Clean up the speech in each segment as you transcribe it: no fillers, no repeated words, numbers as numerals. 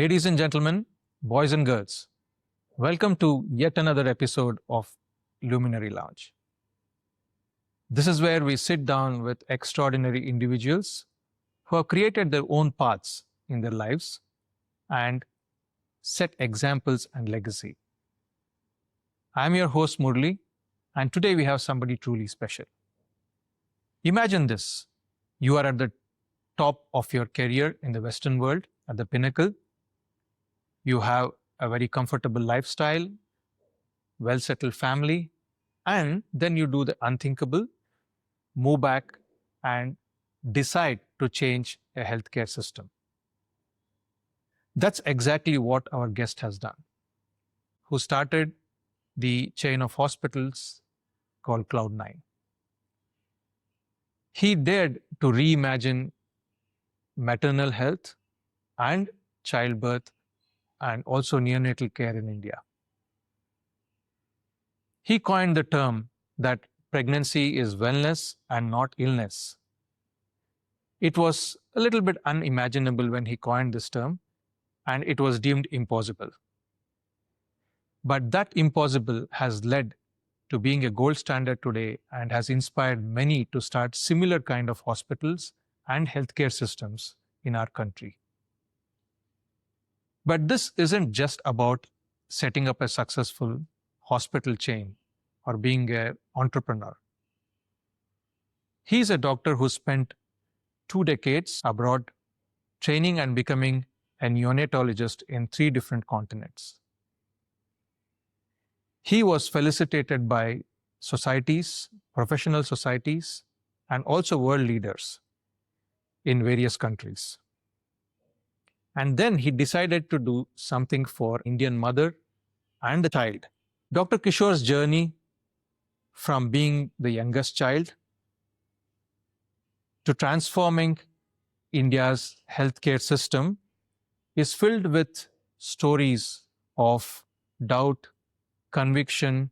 Ladies and gentlemen, boys and girls, welcome to yet another episode of Luminary Lounge. This is where we sit down with extraordinary individuals who have created their own paths in their lives and set examples and legacy. I'm your host Murli, and today we have somebody truly special. Imagine this: you are at the top of your career in the Western world, at the pinnacle. You have a very comfortable lifestyle, well-settled family, and then you do the unthinkable, move back and decide to change a healthcare system. That's exactly what our guest has done, who started the chain of hospitals called Cloudnine. He dared to reimagine maternal health and childbirth and also neonatal care in India. He coined the term that pregnancy is wellness and not illness. It was a little bit unimaginable when he coined this term, and it was deemed impossible. But that impossible has led to being a gold standard today and has inspired many to start similar kind of hospitals and healthcare systems in our country. But this isn't just about setting up a successful hospital chain or being an entrepreneur. He's a doctor who spent 2 decades abroad training and becoming a neonatologist in 3 different continents. He was felicitated by societies, professional societies, and also world leaders in various countries. And then he decided to do something for Indian mother and the child. Dr. Kishore's journey from being the youngest child to transforming India's healthcare system is filled with stories of doubt, conviction,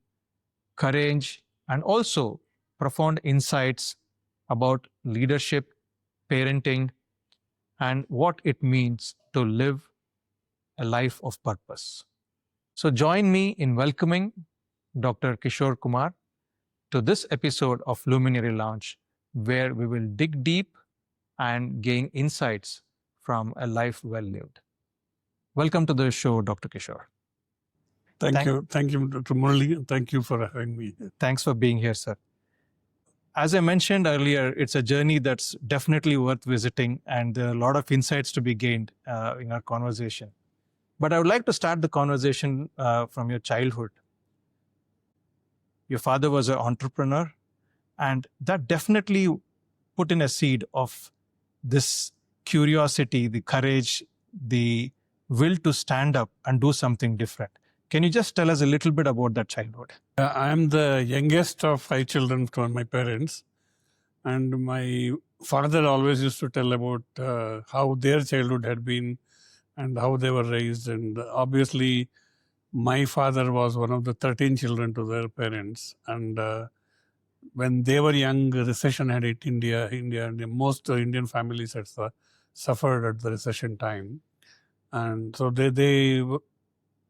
courage, and also profound insights about leadership, parenting, and what it means to live a life of purpose. So join me in welcoming Dr. Kishore Kumar to this episode of Luminary Lounge, where we will dig deep and gain insights from a life well lived. Welcome to the show, Dr. Kishore. Thank you, Dr. Murli. Thank you for having me. Thanks for being here, sir. As I mentioned earlier, it's a journey that's definitely worth visiting, and there are a lot of insights to be gained in our conversation. But I would like to start the conversation from your childhood. Your father was an entrepreneur, and that definitely put in a seed of this curiosity, the courage, the will to stand up and do something different. Can you just tell us a little bit about that childhood? I am the youngest of 5 children from my parents, and my father always used to tell about how their childhood had been and how they were raised. And obviously, my father was one of the 13 children to their parents. And when they were young, recession had hit India, and most Indian families had suffered at the recession time. And so they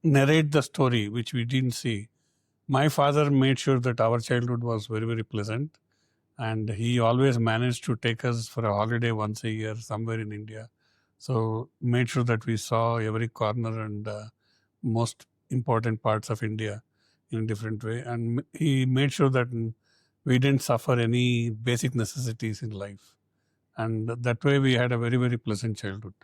narrate the story, which we didn't see. My father made sure that our childhood was very, very pleasant. And he always managed to take us for a holiday once a year somewhere in India. So made sure that we saw every corner and most important parts of India in a different way. And he made sure that we didn't suffer any basic necessities in life. And that way we had a very, very pleasant childhood.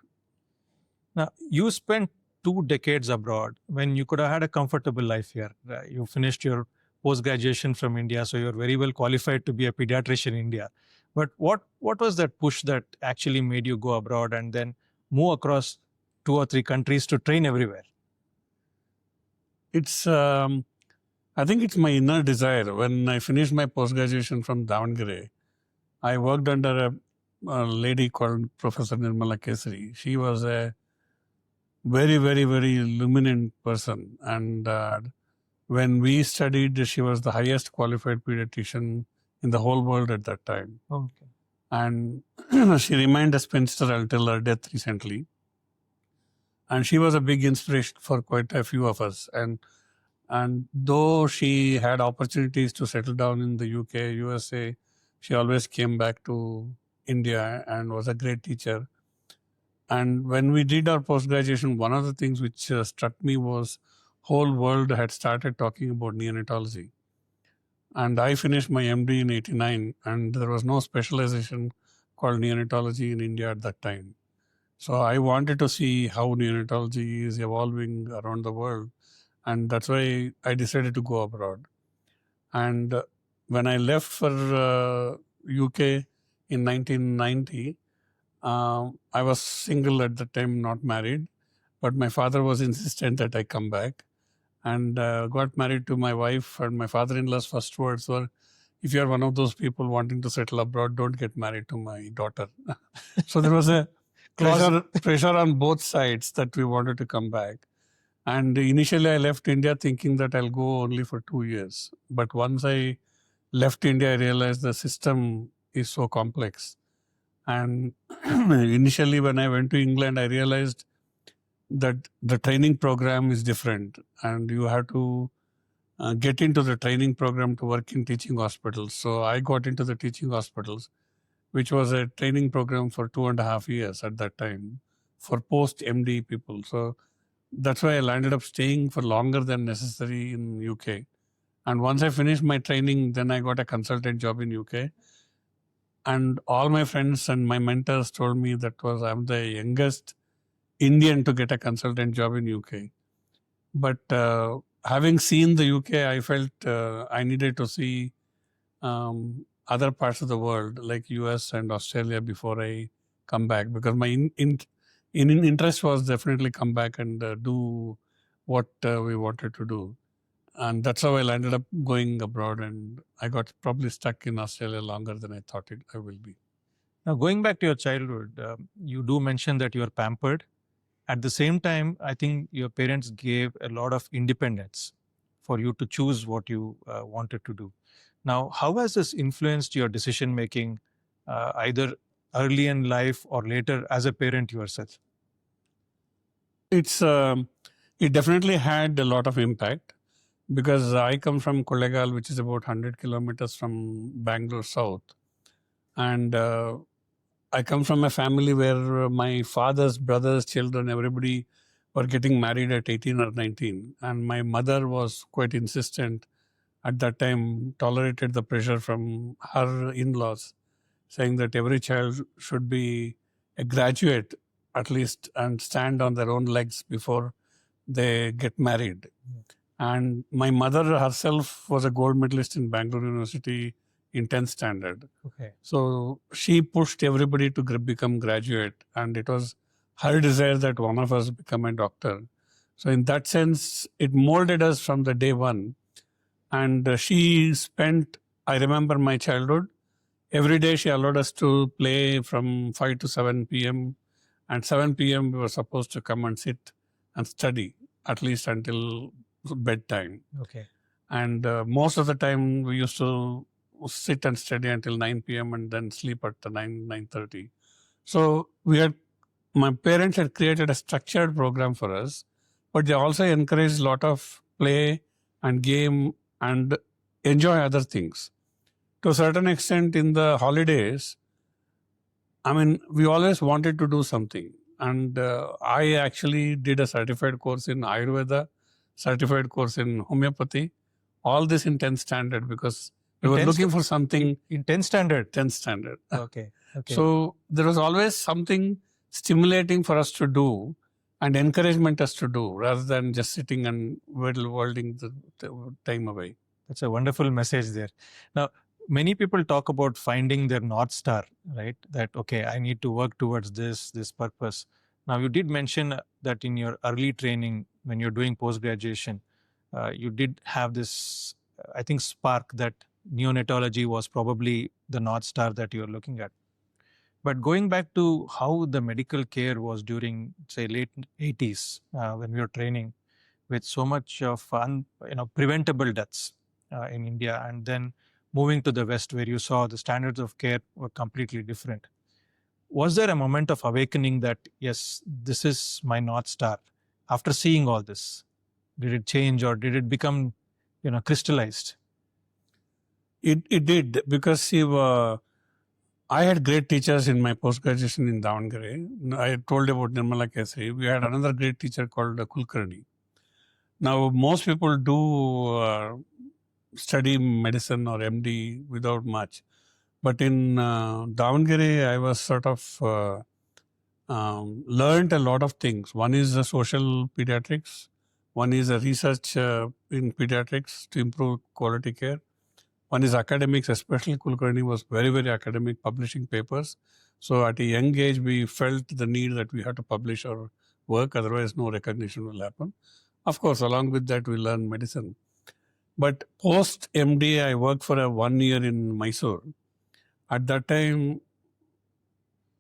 Now, you spent 2 decades abroad when you could have had a comfortable life here. You finished your post-graduation from India, so you're very well qualified to be a pediatrician in India. But what was that push that actually made you go abroad and then move across 2 or 3 countries to train everywhere? It's, I think it's my inner desire. When I finished my post-graduation from Davangere, I worked under a lady called Professor Nirmala Kesari. She was a very, very, very luminant person. And when we studied, she was the highest qualified pediatrician in the whole world at that time. Okay. And she remained a spinster until her death recently. And she was a big inspiration for quite a few of us. And though she had opportunities to settle down in the UK, USA, she always came back to India and was a great teacher. And when we did our post-graduation, one of the things which struck me was whole world had started talking about neonatology. And I finished my MD in 89, and there was no specialization called neonatology in India at that time. So I wanted to see how neonatology is evolving around the world. And that's why I decided to go abroad. And when I left for UK in 1990, I was single at the time, not married. But my father was insistent that I come back, and got married to my wife. And my father-in-law's first words were, "If you're one of those people wanting to settle abroad, don't get married to my daughter." So there was a pressure on both sides that we wanted to come back. And initially I left India thinking that I'll go only for 2 years. But once I left India, I realized the system is so complex. And initially when I went to England, I realized that the training program is different, and you have to get into the training program to work in teaching hospitals. So I got into the teaching hospitals, which was a training program for 2.5 years at that time for post-MD people. So that's why I landed up staying for longer than necessary in UK. And once I finished my training, then I got a consultant job in UK. And all my friends and my mentors told me I'm the youngest Indian to get a consultant job in UK. But having seen the UK, I felt I needed to see other parts of the world like US and Australia before I come back, because my interest was definitely come back and do what we wanted to do. And that's how I landed up going abroad, and I got probably stuck in Australia longer than I thought I will be. Now, going back to your childhood, you do mention that you are pampered. At the same time, I think your parents gave a lot of independence for you to choose what you wanted to do. Now, how has this influenced your decision making, either early in life or later as a parent yourself? It definitely had a lot of impact, because I come from Kollegal, which is about 100 kilometers from Bangalore South. And I come from a family where my father's brothers, children, everybody were getting married at 18 or 19. And my mother was quite insistent at that time, tolerated the pressure from her in-laws, saying that every child should be a graduate at least and stand on their own legs before they get married. And my mother herself was a gold medalist in Bangalore University in 10th standard. Okay. So she pushed everybody to become graduate, and it was her desire that one of us become a doctor. So in that sense, it molded us from the day one. And I remember my childhood, every day she allowed us to play from 5 to 7 p.m. And 7 p.m. we were supposed to come and sit and study, at least until bedtime. Okay. And most of the time we used to sit and study until 9 p.m. and then sleep at the 9:30. So my parents had created a structured program for us, but they also encouraged a lot of play and game and enjoy other things. To a certain extent, in the holidays, we always wanted to do something. And I actually did a certified course in Ayurveda, certified course in homeopathy, all this in 10th standard, because we were looking for something. In 10th standard? 10th standard. Okay. So there was always something stimulating for us to do and encouragement us to do, rather than just sitting and whirling the time away. That's a wonderful message there. Now, many people talk about finding their North Star, right? That, okay, I need to work towards this purpose. Now, you did mention that in your early training, when you're doing post-graduation, you did have this, I think, spark that neonatology was probably the North Star that you're looking at. But going back to how the medical care was during, say, late 80s, when we were training, with so much of preventable deaths in India, and then moving to the West, where you saw the standards of care were completely different. Was there a moment of awakening that, yes, this is my North Star? After seeing all this, did it change or did it become, crystallized? It did, because see, I had great teachers in my post-graduation in Davangere. I told you about Nirmala Kesari. We had another great teacher called Kulkarni. Now, most people do study medicine or MD without much. But in Davangere, I was sort of learned a lot of things. One is social pediatrics. One is research in pediatrics to improve quality care. One is academics, especially Kulkarni was very, very academic, publishing papers. So at a young age, we felt the need that we had to publish our work, otherwise no recognition will happen. Of course, along with that, we learn medicine. But post MD, I worked for 1 year in Mysore. At that time,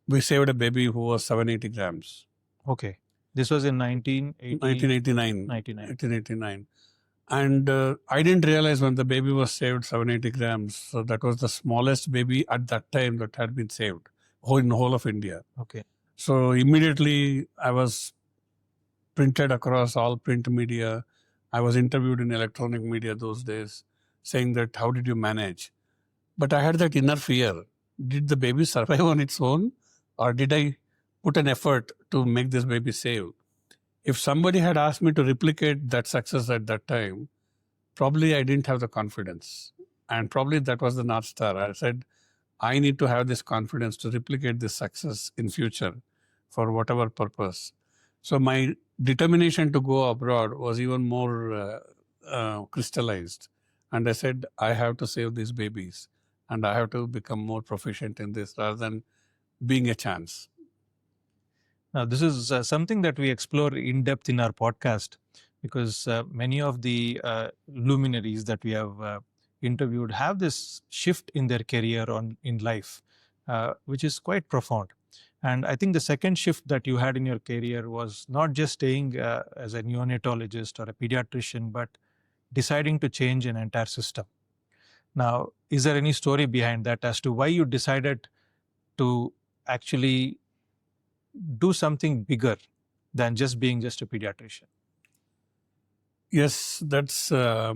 we saved a baby who was 780 grams. Okay. This was in 1989. 1989. And I didn't realize when the baby was saved 780 grams. So that was the smallest baby at that time that had been saved in the whole of India. Okay. So immediately I was printed across all print media. I was interviewed in electronic media those days, saying that, how did you manage? But I had that inner fear. Did the baby survive on its own? Or did I put an effort to make this baby save? If somebody had asked me to replicate that success at that time, probably I didn't have the confidence. And probably that was the North Star. I said, I need to have this confidence to replicate this success in future for whatever purpose. So my determination to go abroad was even more crystallized. And I said, I have to save these babies and I have to become more proficient in this rather than being a chance. Now, this is something that we explore in depth in our podcast, because many of the luminaries that we have interviewed have this shift in their career in life, which is quite profound. And I think the second shift that you had in your career was not just staying as a neonatologist or a pediatrician, but deciding to change an entire system. Now, is there any story behind that as to why you decided to actually do something bigger than just being just a pediatrician? Yes, that's a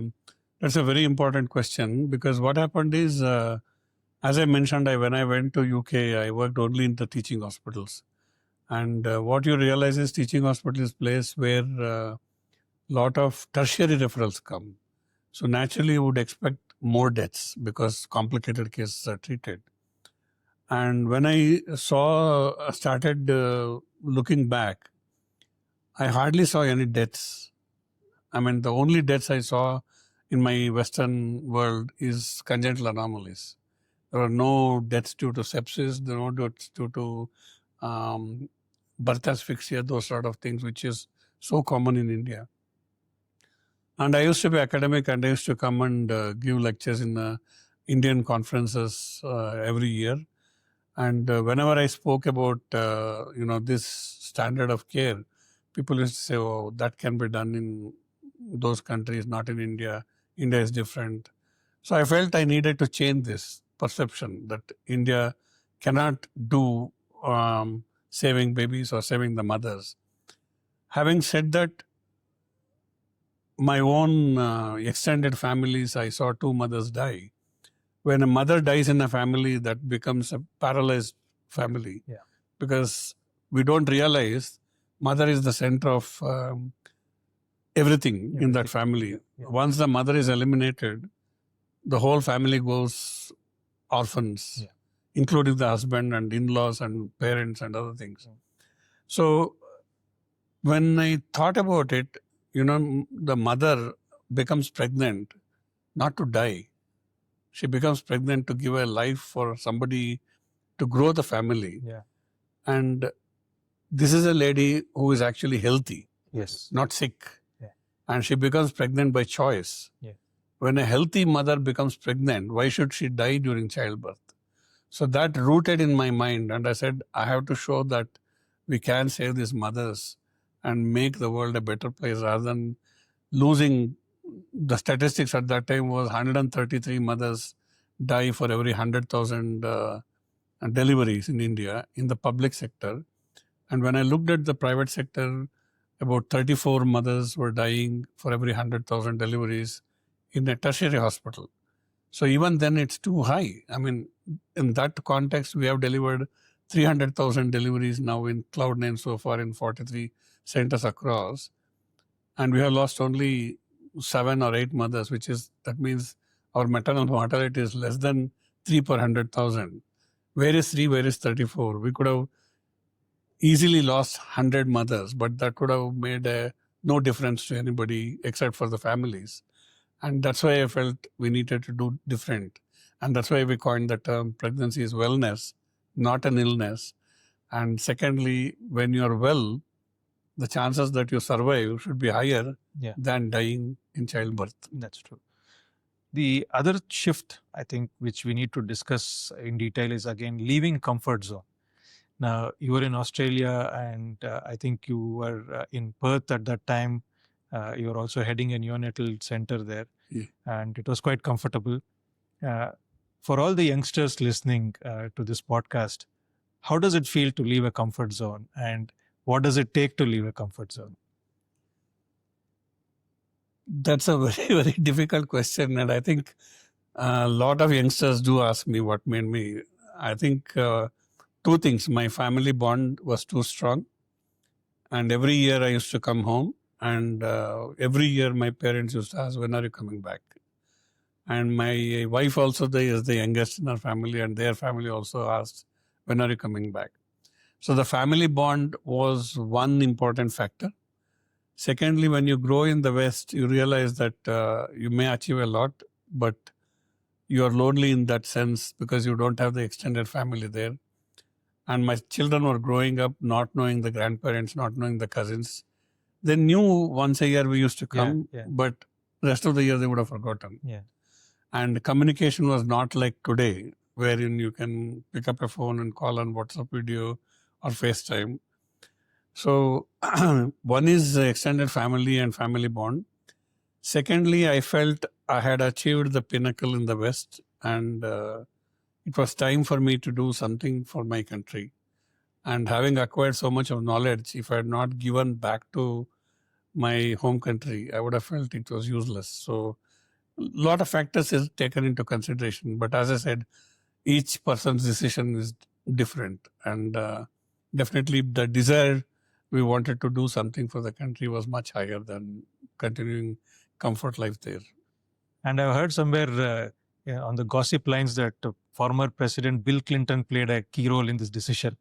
very important question, because what happened is, as I mentioned, when I went to UK, I worked only in the teaching hospitals. And what you realize is teaching hospital is a place where a lot of tertiary referrals come. So naturally you would expect more deaths because complicated cases are treated. And when I started looking back, I hardly saw any deaths. I mean, the only deaths I saw in my Western world is congenital anomalies. There are no deaths due to sepsis, there are no deaths due to birth asphyxia, those sort of things, which is so common in India. And I used to be academic and I used to come and give lectures in Indian conferences every year. And whenever I spoke about, this standard of care, people used to say, oh, that can be done in those countries, not in India. India is different. So I felt I needed to change this perception that India cannot do saving babies or saving the mothers. Having said that, my own extended families, I saw 2 mothers die. When a mother dies in a family, that becomes a paralyzed family. Yeah. Because we don't realize mother is the center of everything in that family. Yeah. Once the mother is eliminated, the whole family goes orphans, including the husband and in-laws and parents and other things. So when I thought about it, the mother becomes pregnant not to die. She becomes pregnant to give a life for somebody to grow the family. Yeah. And this is a lady who is actually healthy, Yes. not sick. Yeah. And she becomes pregnant by choice. Yeah. When a healthy mother becomes pregnant, why should she die during childbirth? So that rooted in my mind. And I said, I have to show that we can save these mothers and make the world a better place rather than losing. The statistics at that time was 133 mothers die for every 100,000 deliveries in India in the public sector. And when I looked at the private sector, about 34 mothers were dying for every 100,000 deliveries in a tertiary hospital. So even then it's too high. I mean, in that context, we have delivered 300,000 deliveries now in Cloudnine so far in 43 centers across. And we have lost only 7 or 8 mothers, that means our maternal mortality is less than 3 per 100,000. Where is 3? Where is 34? We could have easily lost 100 mothers, but that could have made no difference to anybody except for the families. And that's why I felt we needed to do different. And that's why we coined the term pregnancy is wellness, not an illness. And secondly, when you're well, the chances that you survive should be higher than dying in childbirth. That's true. The other shift, I think, which we need to discuss in detail is again leaving comfort zone. Now, you were in Australia, and I think you were in Perth at that time. You were also heading a neonatal center there, and it was quite comfortable. For all the youngsters listening to this podcast, how does it feel to leave a comfort zone, and what does it take to leave a comfort zone? That's a very, very difficult question. And I think a lot of youngsters do ask me what made me. I think 2 things. My family bond was too strong. And every year I used to come home. And every year my parents used to ask, when are you coming back? And my wife also is the youngest in our family. And their family also asked, when are you coming back? So the family bond was one important factor. Secondly, when you grow in the West, you realize that you may achieve a lot, but you are lonely in that sense because you don't have the extended family there. And my children were growing up not knowing the grandparents, not knowing the cousins. They knew once a year we used to come, but the rest of the year they would have forgotten. And communication was not like today, wherein you can pick up a phone and call on WhatsApp video or FaceTime. So one is extended family and family bond. Secondly, I felt I had achieved the pinnacle in the West, and it was time for me to do something for my country. And having acquired so much of knowledge, if I had not given back to my home country, I would have felt it was useless. So a lot of factors is taken into consideration. But as I said, each person's decision is different. And definitely the desire we wanted to do something for the country was much higher than continuing comfort life there. And I've heard somewhere on the gossip lines that former President Bill Clinton played a key role in this decision.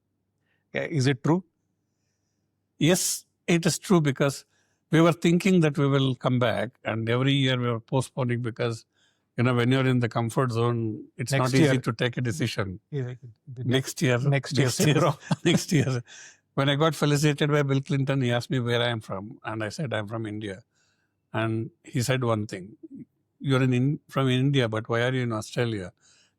Is it true? Yes, it is true, because we were thinking that we will come back, and every year we were postponing because, when you're in the comfort zone, it's not easy to take a decision. Next year. Next year. When I got felicitated by Bill Clinton, he asked me where I am from. And I said, I'm from India. And he said one thing, you're from India, but why are you in Australia?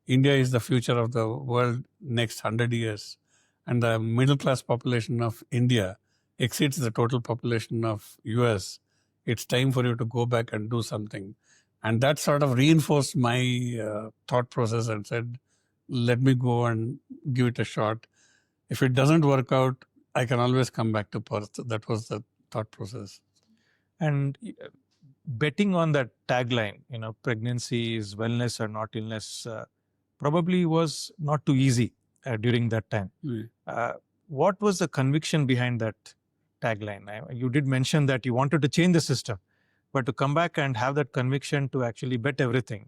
India is the future of the world next 100 years. And the middle class population of India exceeds the total population of US. It's time for you to go back and do something. And that sort of reinforced my thought process and said, let me go and give it a shot. If it doesn't work out, I can always come back to Perth. That was the thought process. And betting on that tagline, pregnancy is wellness or not illness, probably was not too easy during that time. What was the conviction behind that tagline? You did mention that you wanted to change the system, but to come back and have that conviction to actually bet everything,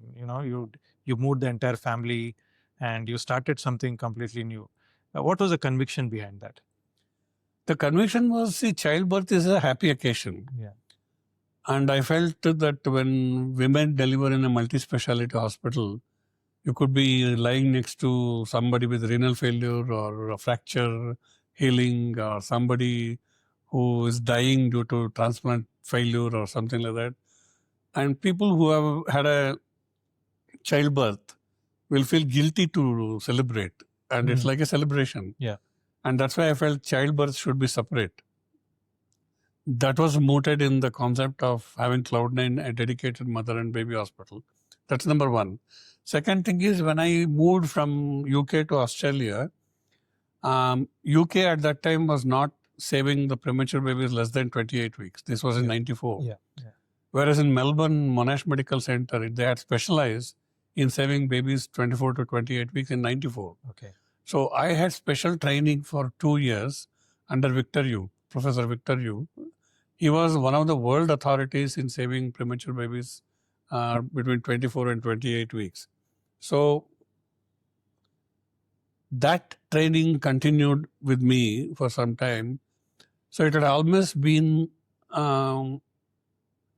you moved the entire family and you started something completely new. What was the conviction behind that? The conviction was, childbirth is a happy occasion. And I felt that when women deliver in a multi-speciality hospital, you could be lying next to somebody with renal failure or a fracture healing, or somebody who is dying due to transplant failure or something like that. And people who have had a childbirth will feel guilty to celebrate. And it's like a celebration. And that's why I felt childbirth should be separate. That was mooted in the concept of having Cloudnine, a dedicated mother and baby hospital. That's number one. Second thing is, when I moved from UK to Australia, UK at that time was not saving the premature babies less than 28 weeks. This was in 94. Yeah. Whereas in Melbourne, Monash Medical Center, they had specialized in saving babies 24 to 28 weeks in 94. Okay. So I had special training for 2 years under Victor Yu, Professor Victor Yu. He was one of the world authorities in saving premature babies between 24 and 28 weeks. So that training continued with me for some time. So it had almost been 12,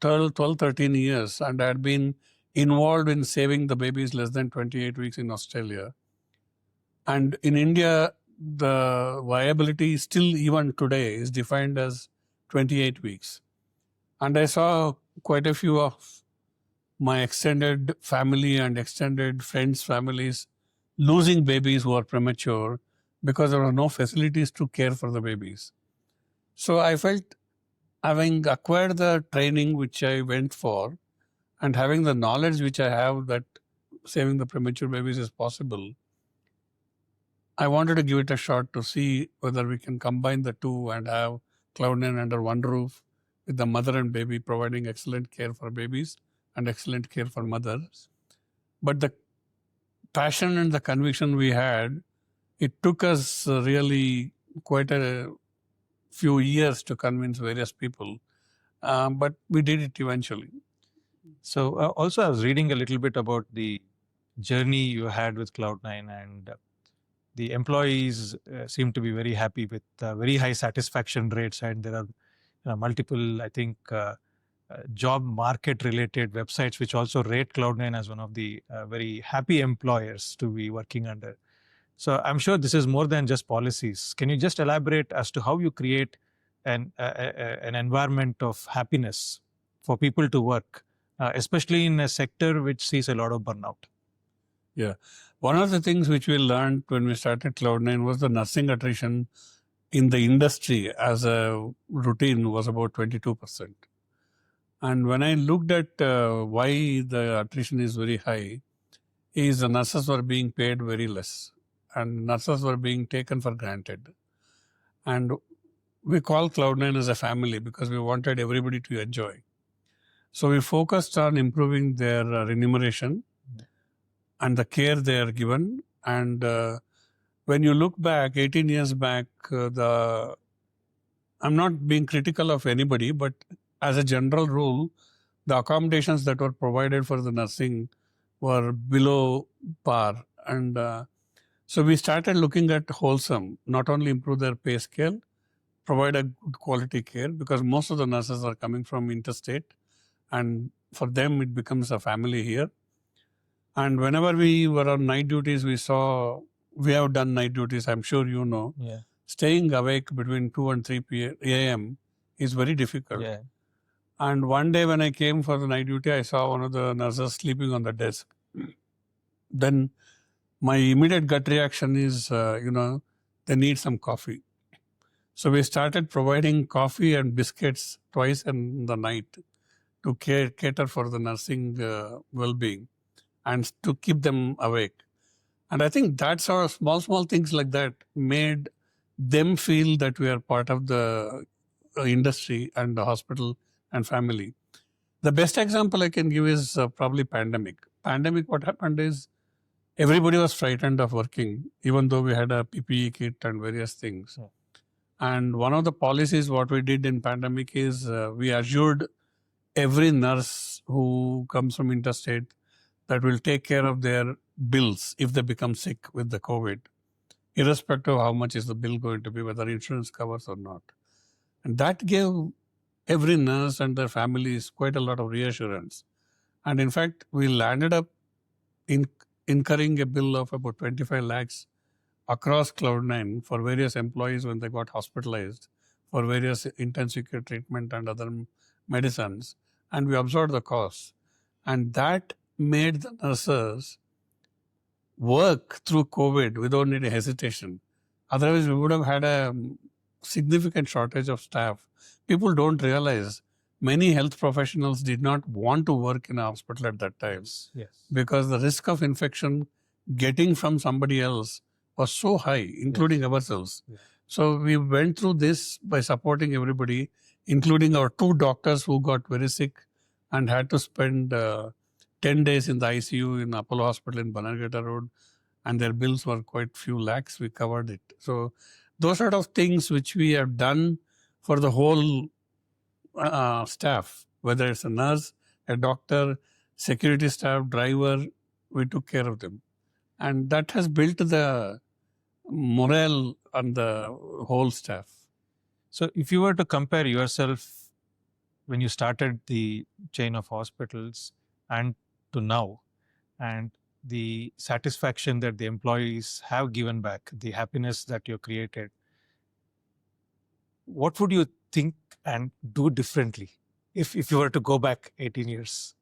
13 years, and I had been involved in saving the babies less than 28 weeks in Australia. And in India, the viability still even today is defined as 28 weeks. And I saw quite a few of my extended family and extended friends' families losing babies who are premature because there were no facilities to care for the babies. So I felt, having acquired the training which I went for and having the knowledge which I have that saving the premature babies is possible, I wanted to give it a shot to see whether we can combine the two and have Cloudnine under one roof with the mother and baby providing excellent care for babies and excellent care for mothers. But the passion and the conviction we had, it took us really quite a few years to convince various people, but we did it eventually. So also I was reading a little bit about the journey you had with Cloudnine, and the employees seem to be very happy with very high satisfaction rates, and there are multiple, I think, job market related websites which also rate Cloudnine as one of the very happy employers to be working under. So I'm sure this is more than just policies. Can you just elaborate as to how you create an environment of happiness for people to work, especially in a sector which sees a lot of burnout? Yeah. One of the things which we learned when we started Cloudnine was the nursing attrition in the industry as a routine was about 22%. And when I looked at why the attrition is very high, is the nurses were being paid very less and nurses were being taken for granted. And we call Cloudnine as a family because we wanted everybody to enjoy. So we focused on improving their remuneration and the care they are given. And when you look back, 18 years back, I'm not being critical of anybody, but as a general rule, the accommodations that were provided for the nursing were below par. And so we started looking at wholesome, not only improve their pay scale, provide a good quality care, because most of the nurses are coming from interstate, and for them it becomes a family here. And whenever we were on night duties, we have done night duties, I'm sure you know. Yeah. Staying awake between 2 and 3 a.m. is very difficult. Yeah. And one day when I came for the night duty, I saw one of the nurses sleeping on the desk. Then my immediate gut reaction is, they need some coffee. So we started providing coffee and biscuits twice in the night to cater for the nursing well-being and to keep them awake. And I think that's how small things like that made them feel that we are part of the industry and the hospital and family. The best example I can give is probably pandemic. Pandemic, what happened is everybody was frightened of working, even though we had a PPE kit and various things. Yeah. And one of the policies what we did in pandemic is we assured every nurse who comes from interstate that will take care of their bills if they become sick with the COVID, irrespective of how much is the bill going to be, whether insurance covers or not. And that gave every nurse and their families quite a lot of reassurance. And in fact, we landed up incurring a bill of about 25 lakhs across Cloudnine for various employees when they got hospitalized for various intensive care treatment and other medicines. And we absorbed the cost. And that made the nurses work through COVID without any hesitation. Otherwise, we would have had a significant shortage of staff. People don't realize many health professionals did not want to work in a hospital at that time Yes. because the risk of infection getting from somebody else was so high, including ourselves. Yeah. So we went through this by supporting everybody, including our two doctors who got very sick and had to spend 10 days in the ICU in Apollo Hospital in Banargata Road, and their bills were quite few lakhs. We covered it. So those sort of things which we have done for the whole staff, whether it's a nurse, a doctor, security staff, driver, we took care of them. And that has built the morale on the whole staff. So if you were to compare yourself when you started the chain of hospitals and to now, and the satisfaction that the employees have given back, the happiness that you created, what would you think and do differently if you were to go back 18 years?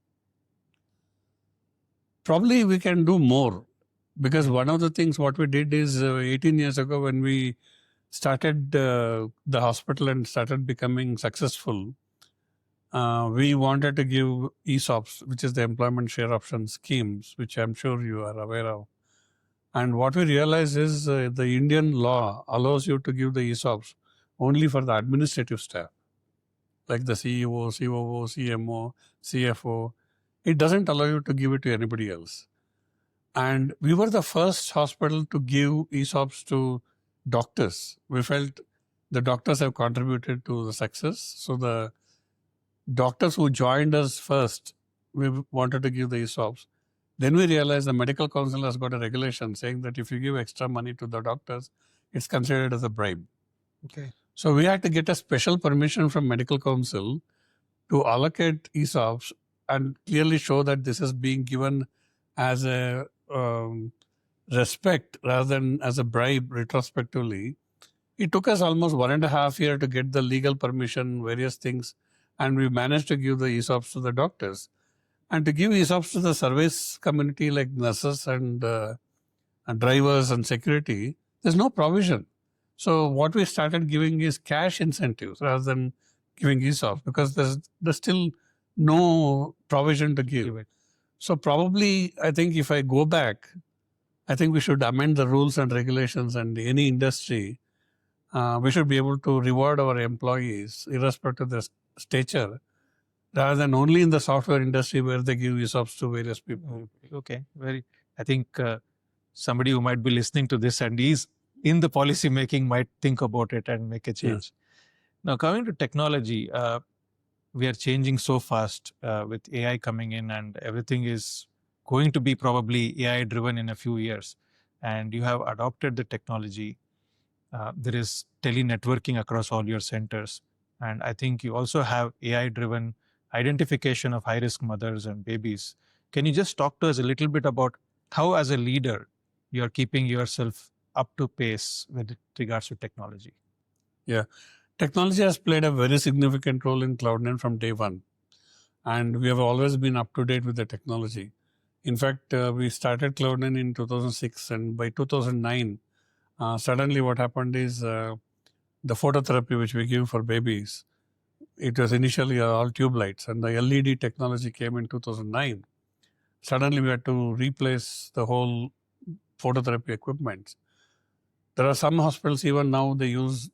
Probably we can do more, because one of the things what we did is 18 years ago when we started the hospital and started becoming successful, we wanted to give ESOPs, which is the employment share option schemes, which I'm sure you are aware of. And what we realized is the Indian law allows you to give the ESOPs only for the administrative staff, like the CEO, COO, CMO, CFO. It doesn't allow you to give it to anybody else. And we were the first hospital to give ESOPs to doctors. We felt the doctors have contributed to the success. So the doctors who joined us first, we wanted to give the ESOPs. Then we realized the medical council has got a regulation saying that if you give extra money to the doctors, it's considered as a bribe. Okay. So we had to get a special permission from medical council to allocate ESOPs and clearly show that this is being given as a respect rather than as a bribe retrospectively. It took us almost 1.5 years to get the legal permission, various things, and we managed to give the ESOPs to the doctors. And to give ESOPs to the service community like nurses and drivers and security, there's no provision. So what we started giving is cash incentives rather than giving ESOPs, because there's still no provision to give. So probably, I think if I go back, I think we should amend the rules and regulations, and any industry, we should be able to reward our employees irrespective of their stature, rather than only in the software industry where they give ESOPs to various people. Okay. I think somebody who might be listening to this and is in the policy making might think about it and make a change. Now, coming to technology, we are changing so fast with AI coming in, and everything is going to be probably AI driven in a few years. And you have adopted the technology. There is tele-networking across all your centers. And I think you also have AI driven identification of high risk mothers and babies. Can you just talk to us a little bit about how, as a leader, you're keeping yourself up to pace with regards to technology? Yeah. Technology has played a very significant role in Cloudnine from day one. And we have always been up to date with the technology. In fact, we started Cloudnine in 2006, and by 2009, suddenly what happened is the phototherapy which we give for babies, it was initially all tube lights, and the LED technology came in 2009. Suddenly we had to replace the whole phototherapy equipment. There are some hospitals even now they use,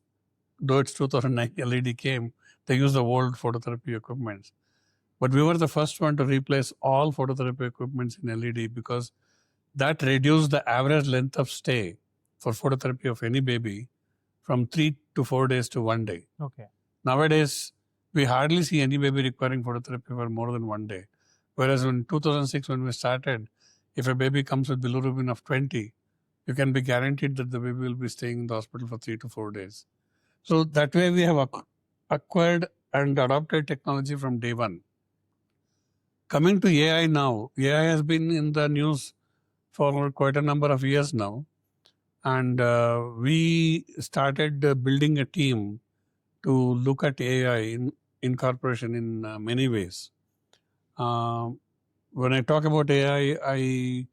though it's 2009 LED came, they use the old phototherapy equipment. But we were the first one to replace all phototherapy equipments in LED, because that reduced the average length of stay for phototherapy of any baby from 3 to 4 days to 1 day. Okay. Nowadays, we hardly see any baby requiring phototherapy for more than 1 day. Whereas in 2006, when we started, if a baby comes with bilirubin of 20, you can be guaranteed that the baby will be staying in the hospital for 3 to 4 days. So that way we have acquired and adopted technology from day one. Coming to AI now, AI has been in the news for quite a number of years now. And we started building a team to look at AI incorporation in many ways. When I talk about AI, I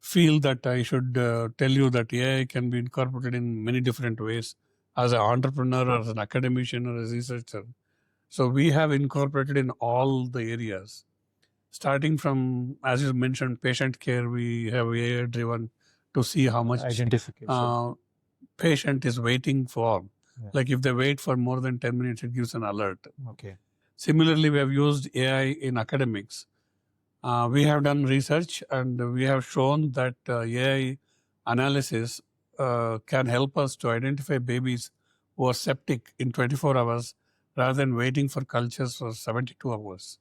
feel that I should tell you that AI can be incorporated in many different ways as an entrepreneur or as an academician or a researcher. So we have incorporated in all the areas, starting from, as you mentioned, patient care. We have AI driven to see how much Identification. patient is waiting for. Yeah. Like if they wait for more than 10 minutes, it gives an alert. Okay. Similarly, we have used AI in academics. We have done research and we have shown that AI analysis can help us to identify babies who are septic in 24 hours rather than waiting for cultures for 72 hours.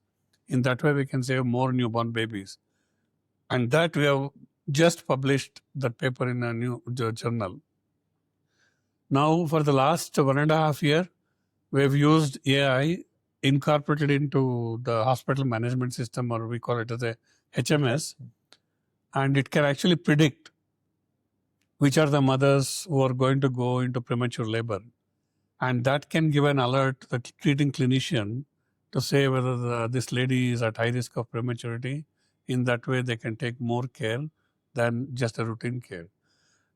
In that way, we can save more newborn babies. And that we have just published that paper in a new journal. Now, for the last 1.5 years, we have used AI incorporated into the hospital management system, or we call it as a HMS, and it can actually predict which are the mothers who are going to go into premature labor. And that can give an alert to the treating clinician to say whether this lady is at high risk of prematurity. In that way, they can take more care than just a routine care.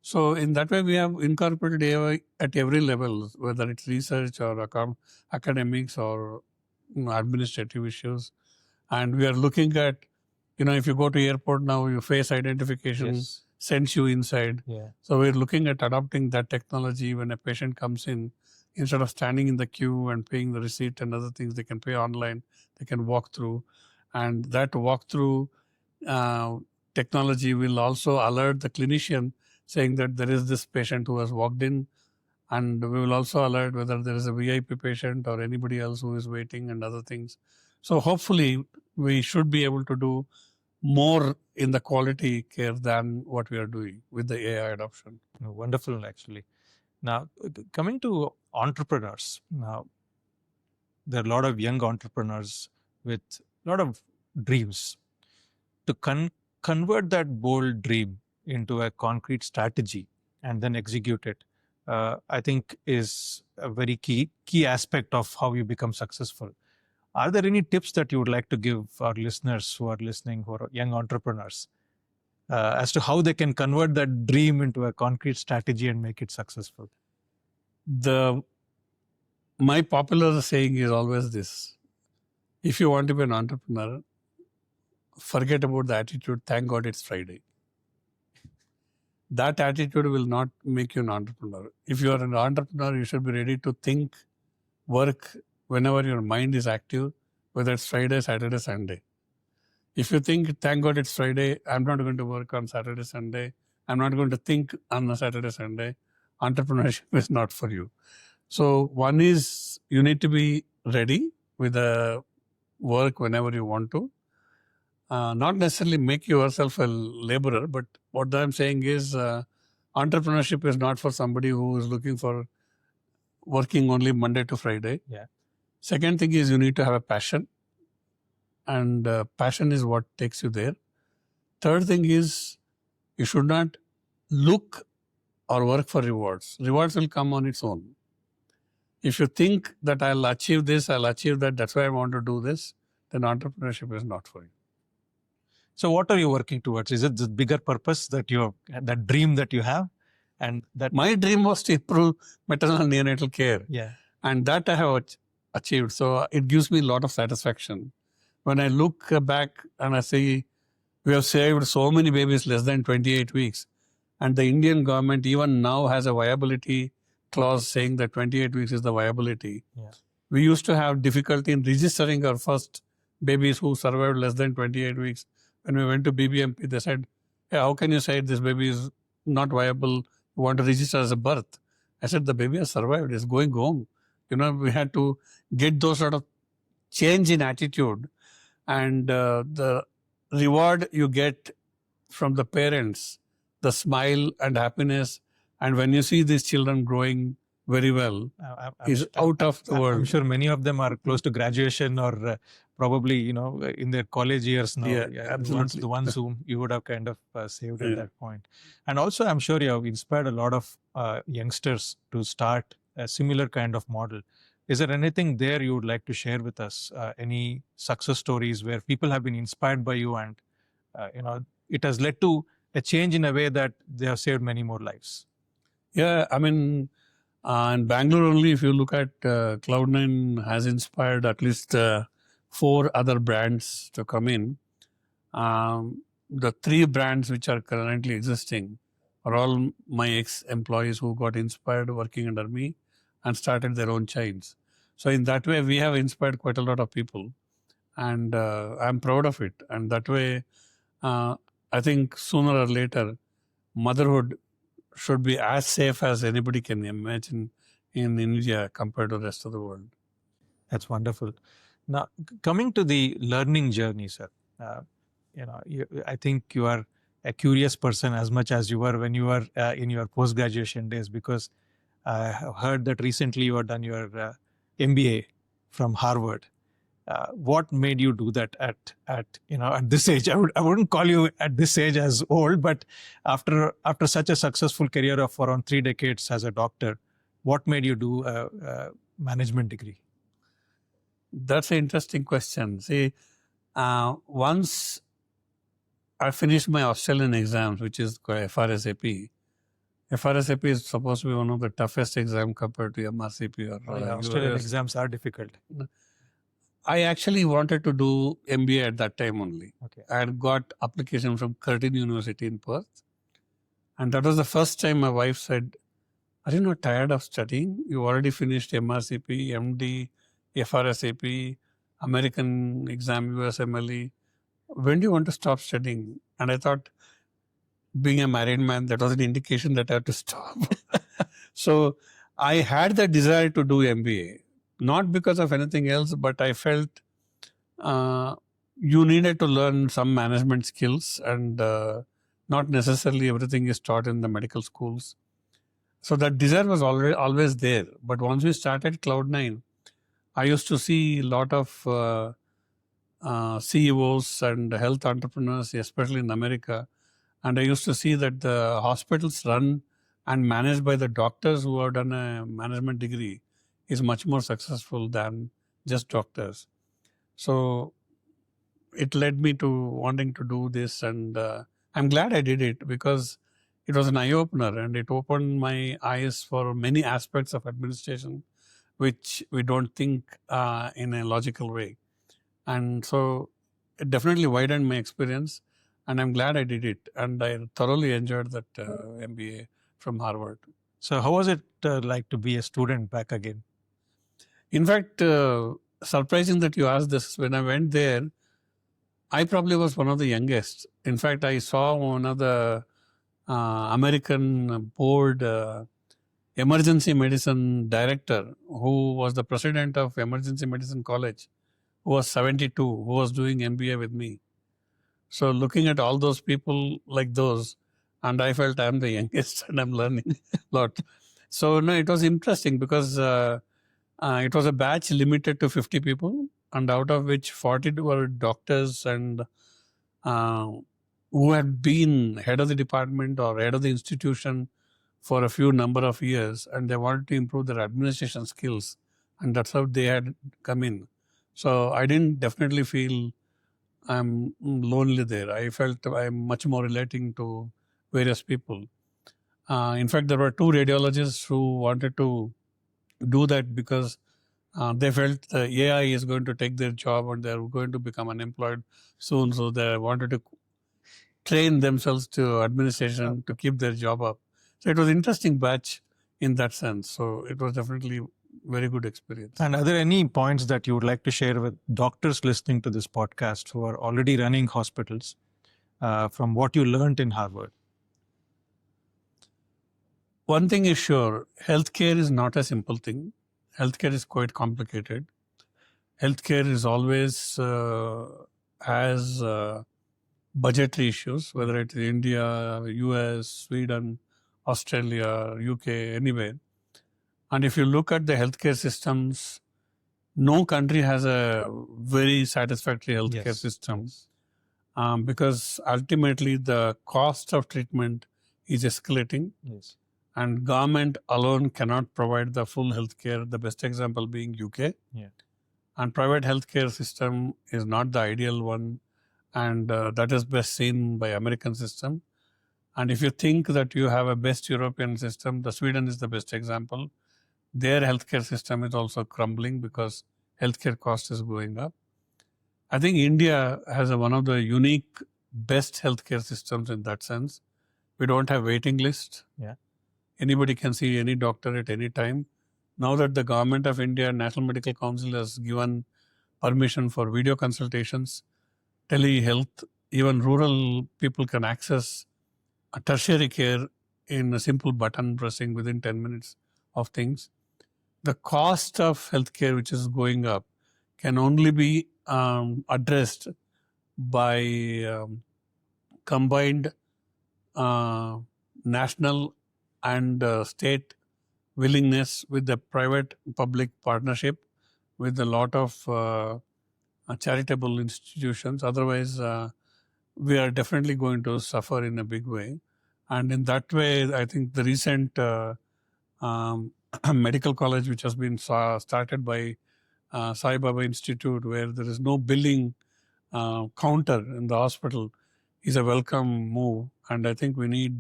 So in that way, we have incorporated AI at every level, whether it's research or academics or administrative issues. And we are looking at, if you go to airport now, your face identification sends you inside. Yeah. So we're looking at adopting that technology when a patient comes in. Instead of standing in the queue and paying the receipt and other things, they can pay online, they can walk through. And that walkthrough technology will also alert the clinician saying that there is this patient who has walked in, and we will also alert whether there is a VIP patient or anybody else who is waiting and other things. So hopefully we should be able to do more in the quality care than what we are doing with the AI adoption. Wonderful, actually. Now, coming to entrepreneurs, now there are a lot of young entrepreneurs with a lot of dreams. To convert that bold dream into a concrete strategy and then execute it, I think is a very key aspect of how you become successful. Are there any tips that you would like to give our listeners who are listening, who are young entrepreneurs, as to how they can convert that dream into a concrete strategy and make it successful? My popular saying is always this: if you want to be an entrepreneur, forget about the attitude, thank God it's Friday. That attitude will not make you an entrepreneur. If you are an entrepreneur, you should be ready to think, work whenever your mind is active, whether it's Friday, Saturday, Sunday. If you think, thank God it's Friday, I'm not going to work on Saturday, Sunday, I'm not going to think on a Saturday, Sunday, entrepreneurship is not for you. So one is you need to be ready with the work whenever you want to. Not necessarily make yourself a laborer, but what I'm saying is entrepreneurship is not for somebody who is looking for working only Monday to Friday. Yeah. Second thing is you need to have a passion, and passion is what takes you there. Third thing is you should not look or work for rewards. Rewards will come on its own. If you think that I'll achieve this, I'll achieve that, that's why I want to do this, then entrepreneurship is not for you. So what are you working towards? Is it the bigger purpose that that dream that you have? And that my dream was to improve maternal and neonatal care. Yeah. And that I have achieved. So it gives me a lot of satisfaction. When I look back and I see we have saved so many babies less than 28 weeks. And the Indian government even now has a viability clause saying that 28 weeks is the viability. Yeah. We used to have difficulty in registering our first babies who survived less than 28 weeks. When we went to BBMP, they said, hey, how can you say this baby is not viable? You want to register as a birth? I said, the baby has survived. It's going home. We had to get those sort of change in attitude. And the reward you get from the parents, the smile and happiness, and when you see these children growing very well, is out of the world. I'm sure many of them are close to graduation or probably, in their college years now. Yeah, absolutely. The ones whom you would have kind of saved at that point. And also, I'm sure you have inspired a lot of youngsters to start a similar kind of model. Is there anything there you would like to share with us? Any success stories where people have been inspired by you and, it has led to a change in a way that they have saved many more lives? Yeah, I mean, In Bangalore only, if you look at Cloudnine has inspired at least 4 other brands to come in. The 3 brands which are currently existing are all my ex-employees who got inspired working under me and started their own chains. So in that way, we have inspired quite a lot of people, and I'm proud of it. And that way, I think sooner or later, motherhood should be as safe as anybody can imagine in India compared to the rest of the world. That's wonderful. Now, coming to the learning journey, sir, I think you are a curious person as much as you were when you were in your post-graduation days, because I have heard that recently you have done your MBA from Harvard. What made you do that at this age? I wouldn't call you at this age as old, but after such a successful career of around 3 decades as a doctor, what made you do a management degree? That's an interesting question. See, once I finished my Australian exams, which is FRSAP. FRSAP is supposed to be one of the toughest exams compared to MRCP or Australian US. exams are difficult. I actually wanted to do MBA at that time only. Okay. I had got application from Curtin University in Perth. And that was the first time my wife said, "Are you not tired of studying? You already finished MRCP, MD, FRSAP, American exam, USMLE. When do you want to stop studying?" And I thought, being a married man, that was an indication that I had to stop. So I had the desire to do MBA, not because of anything else, but I felt you needed to learn some management skills, and not necessarily everything is taught in the medical schools. So that desire was always there. But once we started Cloudnine, I used to see a lot of CEOs and health entrepreneurs, especially in America. And I used to see that the hospitals run and managed by the doctors who have done a management degree is much more successful than just doctors. So it led me to wanting to do this, and I'm glad I did it, because it was an eye-opener and it opened my eyes for many aspects of administration which we don't think in a logical way. And so it definitely widened my experience, and I'm glad I did it. And I thoroughly enjoyed that MBA from Harvard. So how was it like to be a student back again? In fact, surprising that you asked this, when I went there, I probably was one of the youngest. In fact, I saw one of the American board emergency medicine director, who was the president of Emergency Medicine College, who was 72, who was doing MBA with me. So looking at all those people like those, and I felt I'm the youngest and I'm learning a lot. So no, it was interesting because it was a batch limited to 50 people, and out of which 40 were doctors and who had been head of the department or head of the institution for a few number of years, and they wanted to improve their administration skills, and that's how they had come in. So I didn't definitely feel I'm lonely there. I felt I'm much more relating to various people. In fact, there were 2 radiologists who wanted to do that because they felt the AI is going to take their job and they're going to become unemployed soon. So they wanted to train themselves to administration to keep their job up. So it was an interesting batch in that sense. So it was definitely very good experience. And are there any points that you would like to share with doctors listening to this podcast who are already running hospitals from what you learned in Harvard? One thing is sure, healthcare is not a simple thing. Healthcare is quite complicated. Healthcare is always has budgetary issues, whether it's India, US, Sweden, Australia, UK, anywhere. And if you look at the healthcare systems, no country has a very satisfactory healthcare system, because ultimately the cost of treatment is escalating. Yes. And government alone cannot provide the full healthcare, the best example being UK. Yeah. And private healthcare system is not the ideal one, and that is best seen by American system. And if you think that you have a best European system, the Sweden is the best example. their healthcare system is also crumbling because healthcare cost is going up. I think India has one of the unique best healthcare systems in that sense. We don't have waiting list. Yeah. Anybody can see any doctor at any time. Now that the government of India, National Medical Council has given permission for video consultations, telehealth, even rural people can access a tertiary care in a simple button pressing within 10 minutes of things. The cost of healthcare, which is going up, can only be addressed by combined national and state willingness with the private public partnership with a lot of charitable institutions. Otherwise, we are definitely going to suffer in a big way. And in that way, I think the recent medical college, which has been started by Sai Baba Institute, where there is no billing counter in the hospital, is a welcome move. And I think we need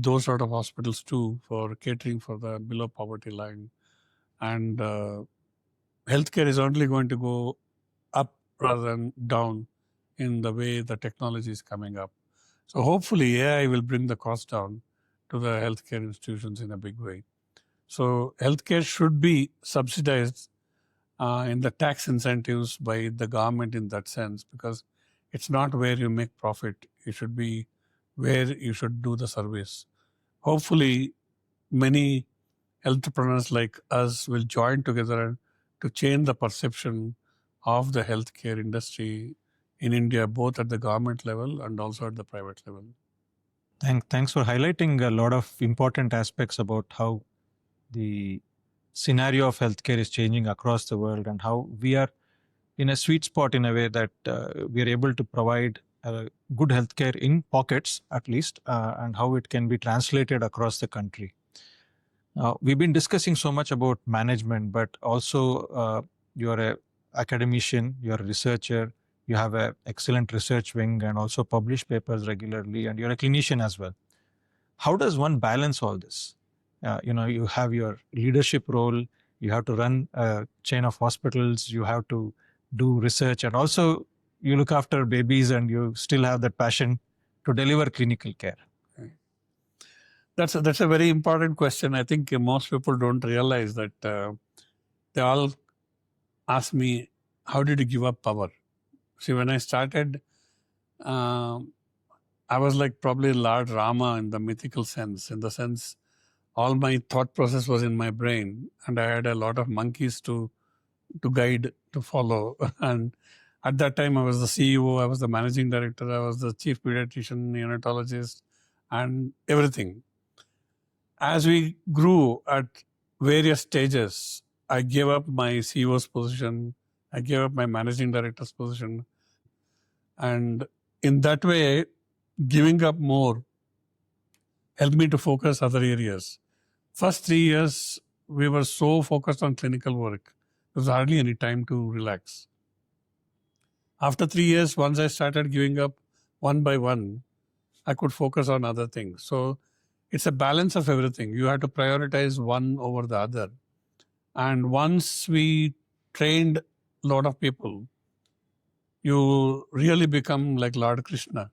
those sort of hospitals too for catering for the below poverty line. And healthcare is only going to go up rather than down in the way the technology is coming up. So hopefully AI will bring the cost down to the healthcare institutions in a big way. So healthcare should be subsidized in the tax incentives by the government in that sense, because it's not where you make profit. It should be where you should do the service. Hopefully, many entrepreneurs like us will join together to change the perception of the healthcare industry in India, both at the government level and also at the private level. Thanks for highlighting a lot of important aspects about how the scenario of healthcare is changing across the world and how we are in a sweet spot in a way that we are able to provide good healthcare in pockets at least, and how it can be translated across the country. We've been discussing so much about management, but also you're an academician, you're a researcher, you have an excellent research wing and also publish papers regularly, and you're a clinician as well. How does one balance all this? You have your leadership role, you have to run a chain of hospitals, you have to do research, and also you look after babies and you still have that passion to deliver clinical care. That's a very important question. I think most people don't realize that they all ask me, how did you give up power? See, when I started, I was like probably Lord Rama in the mythical sense, in the sense all my thought process was in my brain and I had a lot of monkeys to guide, to follow. And at that time, I was the CEO, I was the managing director, I was the chief pediatrician, neonatologist, and everything. As we grew at various stages, I gave up my CEO's position, I gave up my managing director's position. And in that way, giving up more helped me to focus other areas. First 3 years, we were so focused on clinical work. There was hardly any time to relax. After 3 years, once I started giving up one by one, I could focus on other things. So it's a balance of everything. You have to prioritize one over the other. And once we trained a lot of people, you really become like Lord Krishna.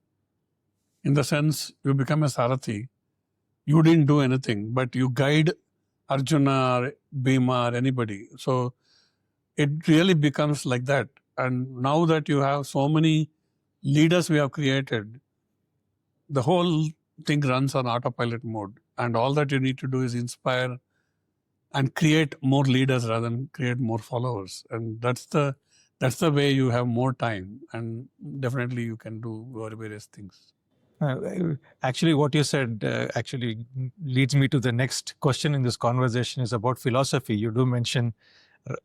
In the sense, you become a Sarathi. You didn't do anything, but you guide Arjuna or Bhima or anybody. So it really becomes like that. And now that you have so many leaders we have created, the whole thing runs on autopilot mode. And all that you need to do is inspire and create more leaders rather than create more followers. And that's the way you have more time. And definitely you can do various things. Actually, what you said actually leads me to the next question in this conversation is about philosophy. You do mention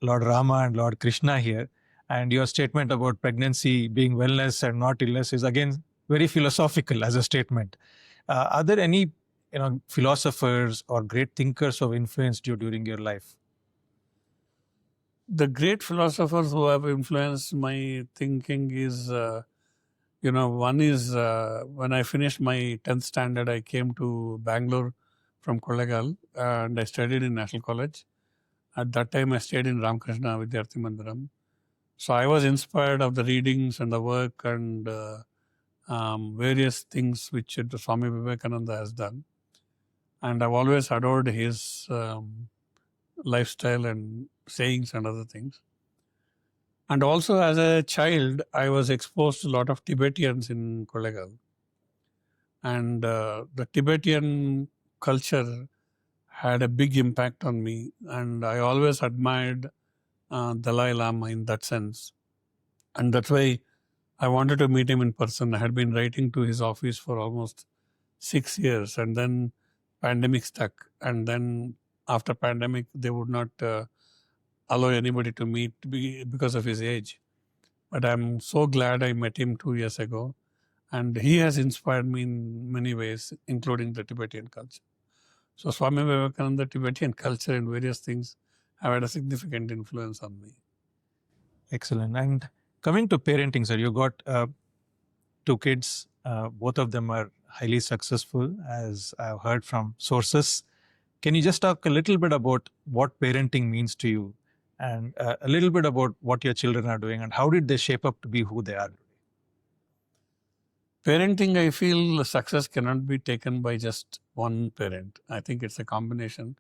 Lord Rama and Lord Krishna here, and your statement about pregnancy being wellness and not illness is again very philosophical as a statement. Are there any philosophers or great thinkers who have influenced you during your life? The great philosophers who have influenced my thinking is, one is when I finished my 10th standard, I came to Bangalore from Kollegal, and I studied in National College. At that time, I stayed in Ramakrishna Vidyarthi Mandiram. So I was inspired of the readings and the work and various things which Swami Vivekananda has done. And I've always adored his lifestyle and sayings and other things. And also as a child, I was exposed to a lot of Tibetans in Kollegal. And the Tibetan culture had a big impact on me. And I always admired Dalai Lama in that sense. And that's why I wanted to meet him in person. I had been writing to his office for almost 6 years, and then pandemic stuck. And then after pandemic, they would not allow anybody to meet because of his age. But I'm so glad I met him 2 years ago. And he has inspired me in many ways, including the Tibetan culture. So Swami Vivekananda, Tibetan culture and various things have had a significant influence on me. Excellent. And coming to parenting, sir, you got 2 kids. Both of them are highly successful, as I've heard from sources. Can you just talk a little bit about what parenting means to you, and a little bit about what your children are doing, and how did they shape up to be who they are? Parenting, I feel success cannot be taken by just one parent. I think it's a combination.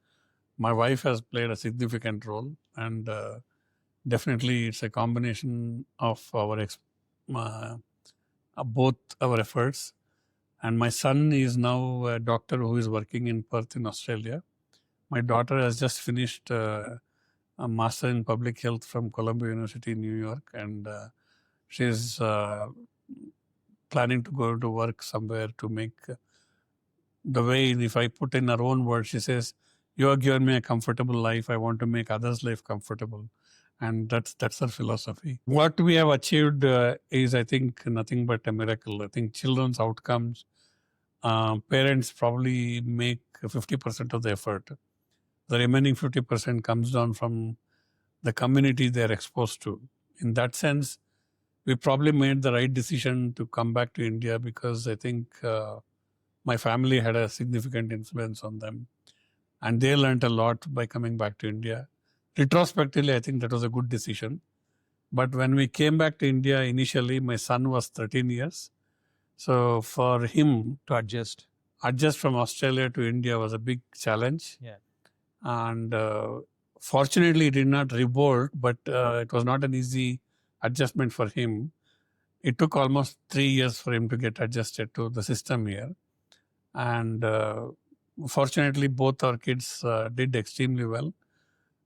My wife has played a significant role, and definitely it's a combination of both our efforts. And my son is now a doctor who is working in Perth in Australia. My daughter has just finished a master in public health from Columbia University in New York, and she's planning to go to work somewhere to make the way, if I put in her own words, she says, "You have given me a comfortable life. I want to make others' life comfortable." And that's her philosophy. What we have achieved is, I think, nothing but a miracle. I think children's outcomes, parents probably make 50% of the effort. The remaining 50% comes down from the community they're exposed to. In that sense, we probably made the right decision to come back to India, because I think my family had a significant influence on them. And they learned a lot by coming back to India. Retrospectively, I think that was a good decision. But when we came back to India, initially, my son was 13 years. So for him To adjust from Australia to India was a big challenge. Yeah. And fortunately, he did not revolt, but it was not an easy adjustment for him. It took almost 3 years for him to get adjusted to the system here. And fortunately, both our kids did extremely well.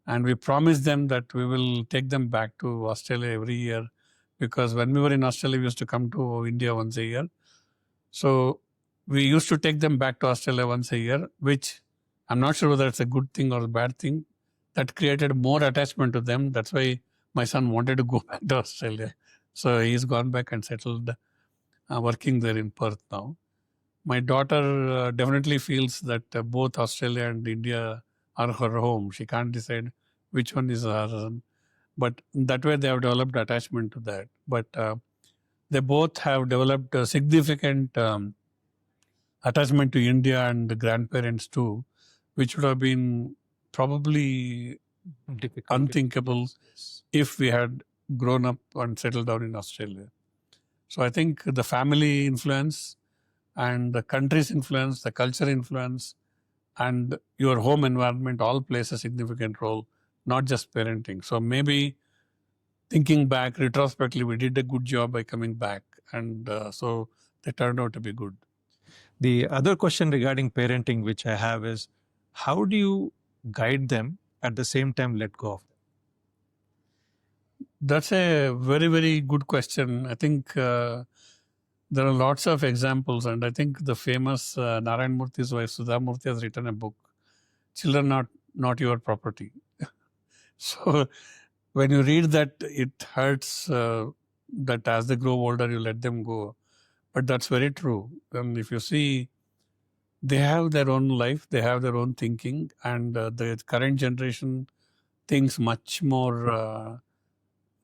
And we promised them that we will take them back to Australia every year, because when we were in Australia, we used to come to India once a year. So we used to take them back to Australia once a year, which I'm not sure whether it's a good thing or a bad thing. That created more attachment to them. That's why my son wanted to go back to Australia. So he's gone back and settled working there in Perth now. My daughter definitely feels that both Australia and India are her home. She can't decide which one is her. But that way they have developed attachment to that. But they both have developed a significant attachment to India and the grandparents too, which would have been probably difficult. unthinkable if we had grown up and settled down in Australia. So I think the family influence and the country's influence, the culture influence, and your home environment all plays a significant role, not just parenting. So maybe thinking back retrospectively, we did a good job by coming back, and so they turned out to be good. The other question regarding parenting which I have is, how do you guide them at the same time let go of them? That's a very, very good question. I think there are lots of examples, and I think the famous Narayan Murthy's wife, Sudha Murthy, has written a book, Children Not Your Property. So when you read that, it hurts that as they grow older, you let them go. But that's very true. And if you see, they have their own life, they have their own thinking, and the current generation thinks much more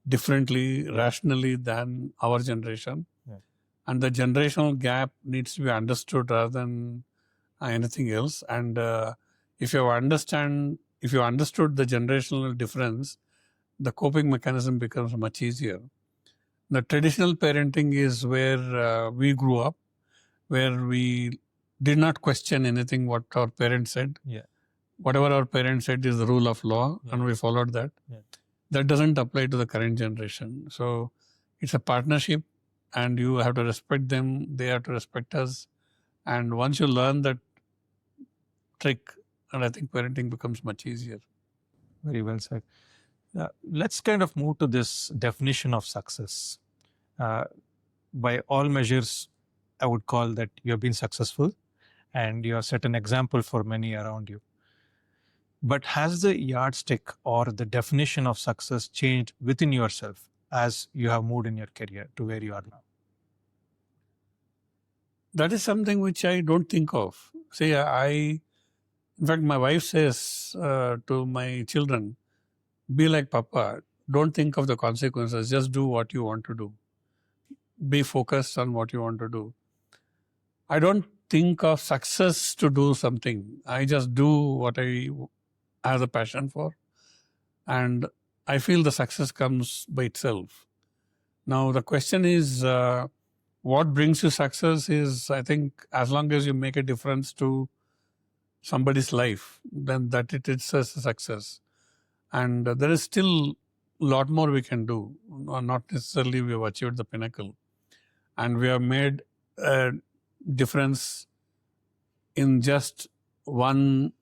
differently, rationally than our generation. Yeah. And the generational gap needs to be understood rather than anything else. And if you understood the generational difference, the coping mechanism becomes much easier. The traditional parenting is where we grew up, where we did not question anything what our parents said. Yeah. Whatever our parents said is the rule of law, Yeah. and we followed that. Yeah. That doesn't apply to the current generation. So it's a partnership, and you have to respect them. They have to respect us. And once you learn that trick, and I think parenting becomes much easier. Very well said. Let's kind of move to this definition of success. By all measures, I would call that you have been successful and you have set an example for many around you. But has the yardstick or the definition of success changed within yourself as you have moved in your career to where you are now? That is something which I don't think of. See, in fact, my wife says to my children, be like Papa. Don't think of the consequences. Just do what you want to do. Be focused on what you want to do. I don't think of success to do something. I just do what I have a passion for. And I feel the success comes by itself. Now, the question is, what brings you success is, I think, as long as you make a difference to somebody's life, then that it is a success. And there is still a lot more we can do. Not necessarily we have achieved the pinnacle. And we have made a difference in just one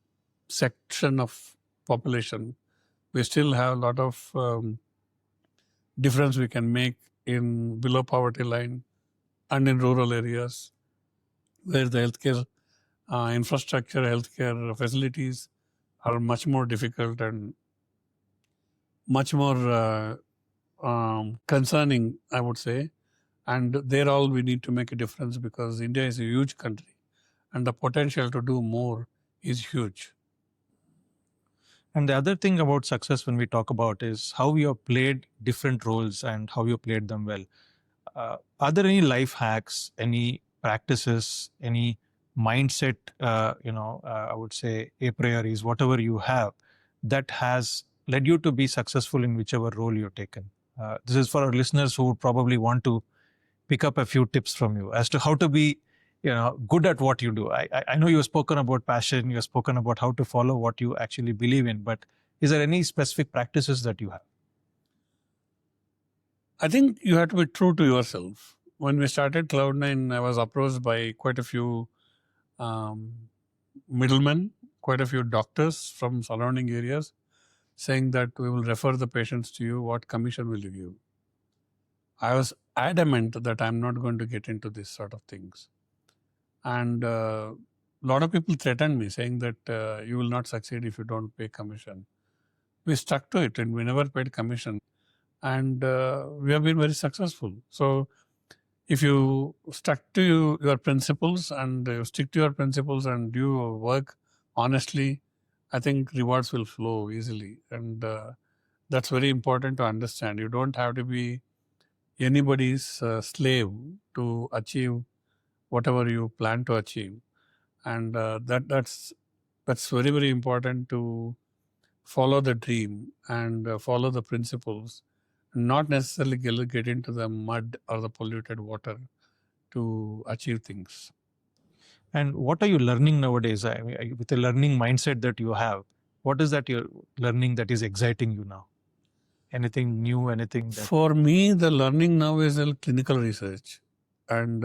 section of population. We still have a lot of difference we can make in below poverty line and in rural areas where the healthcare infrastructure, healthcare facilities are much more difficult and much more concerning, I would say. And there all we need to make a difference because India is a huge country and the potential to do more is huge. And the other thing about success when we talk about is how you have played different roles and how you played them well. Are there any life hacks, any practices, any mindset, I would say a priorities, whatever you have, that has led you to be successful in whichever role you've taken? This is for our listeners who would probably want to pick up a few tips from you as to how to be good at what you do. I know you've spoken about passion, you've spoken about how to follow what you actually believe in, but is there any specific practices that you have? I think you have to be true to yourself. When we started Cloudnine, I was approached by quite a few middlemen, quite a few doctors from surrounding areas saying that we will refer the patients to you. What commission will you give? I was adamant that I'm not going to get into this sort of things. And a lot of people threatened me saying that you will not succeed if you don't pay commission. We stuck to it and we never paid commission. And we have been very successful. So if you stuck to your principles and you stick to your principles and do your work honestly, I think rewards will flow easily. And that's very important to understand. You don't have to be anybody's slave to achieve whatever you plan to achieve. And that's very, very important to follow the dream and follow the principles, not necessarily get into the mud or the polluted water to achieve things. And what are you learning nowadays? I mean, with the learning mindset that you have, what is that you're learning that is exciting you now? Anything new, anything that... For me, the learning now is a clinical research. And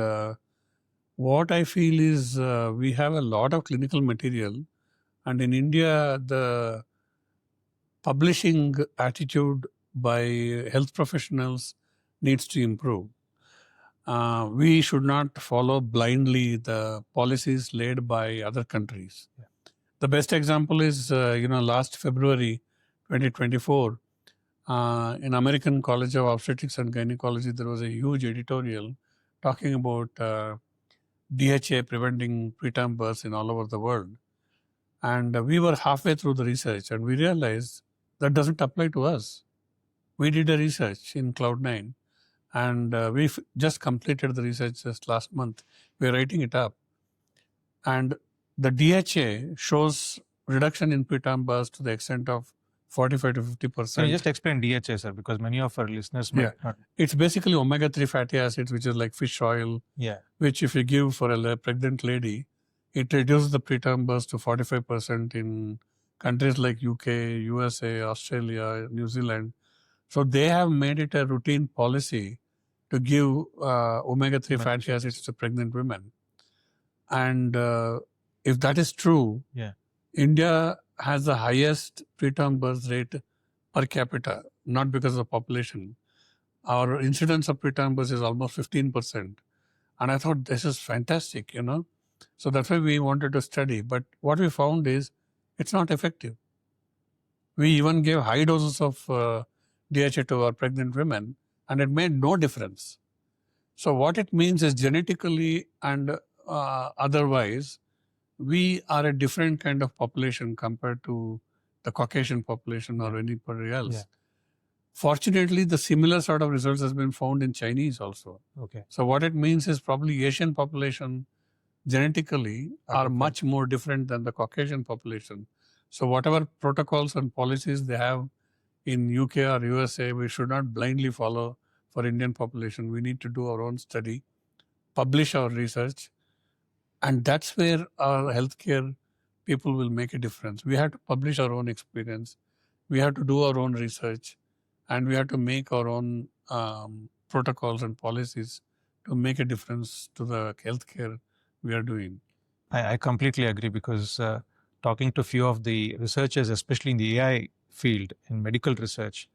what I feel is we have a lot of clinical material. And in India, the publishing attitude by health professionals needs to improve. We should not follow blindly the policies laid by other countries. Yeah. The best example is, last February 2024, in American College of Obstetrics and Gynecology, there was a huge editorial talking about DHA preventing preterm births in all over the world. And we were halfway through the research and we realized that doesn't apply to us. We did a research in Cloudnine and we just completed the research just last month. We're writing it up. And the DHA shows reduction in preterm births to the extent of 45 to 50%. Can you just explain DHA, sir? Because many of our listeners might not. It's basically omega-3 fatty acids, which is like fish oil, which if you give for a pregnant lady, it reduces the preterm births to 45% in countries like UK, USA, Australia, New Zealand. So they have made it a routine policy to give omega-3 fatty acids to pregnant women. And if that is true, India has the highest preterm birth rate per capita, not because of the population. Our incidence of preterm birth is almost 15%. And I thought, this is fantastic, you know. So that's why we wanted to study. But what we found is it's not effective. We even gave high doses of DHA to our pregnant women, and it made no difference. So what it means is genetically and otherwise, we are a different kind of population compared to the Caucasian population or anybody else. Fortunately, the similar sort of results has been found in Chinese also. So what it means is probably Asian population genetically are much more different than the Caucasian population. So whatever protocols and policies they have in UK or USA, we should not blindly follow for Indian population. We need to do our own study, publish our research, and that's where our healthcare people will make a difference. We have to publish our own experience. We have to do our own research, and we have to make our own protocols and policies to make a difference to the healthcare we are doing. I completely agree, because talking to a few of the researchers, especially in the AI field, in medical research,